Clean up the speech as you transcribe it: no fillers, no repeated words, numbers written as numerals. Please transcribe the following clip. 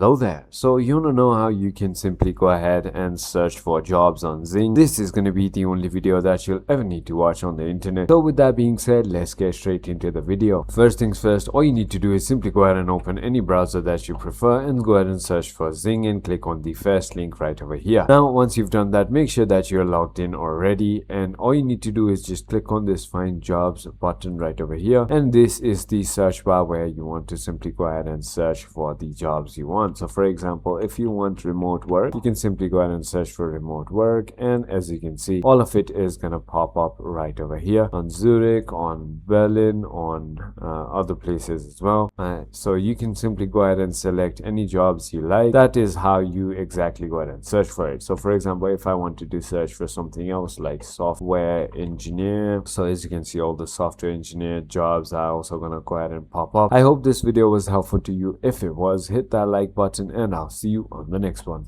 Hello there. So you want to know how you can simply go ahead and search for jobs on XING? This is going to be the only video that you'll ever need to watch on the internet. So with that being said, let's get straight into the video. First things first, all you need to do is simply go ahead and open any browser that you prefer and go ahead and search for XING and click on the first link right over here. Now once you've done that, make sure that you're logged in already, and all you need to do is just click on this find jobs button right over here, and this is the search bar where you want to simply go ahead and search for the jobs you want. So for example, if you want remote work, you can simply go ahead and search for remote work, and as you can see, all of it is gonna pop up right over here on Zurich, on Berlin, on other places as well. So you can simply go ahead and select any jobs you like. That is how you exactly go ahead and search for it. So for example, if I wanted to search for something else like software engineer, so as you can see, all the software engineer jobs are also gonna go ahead and pop up. I hope this video was helpful to you. If it was, hit that like button, and I'll see you on the next one.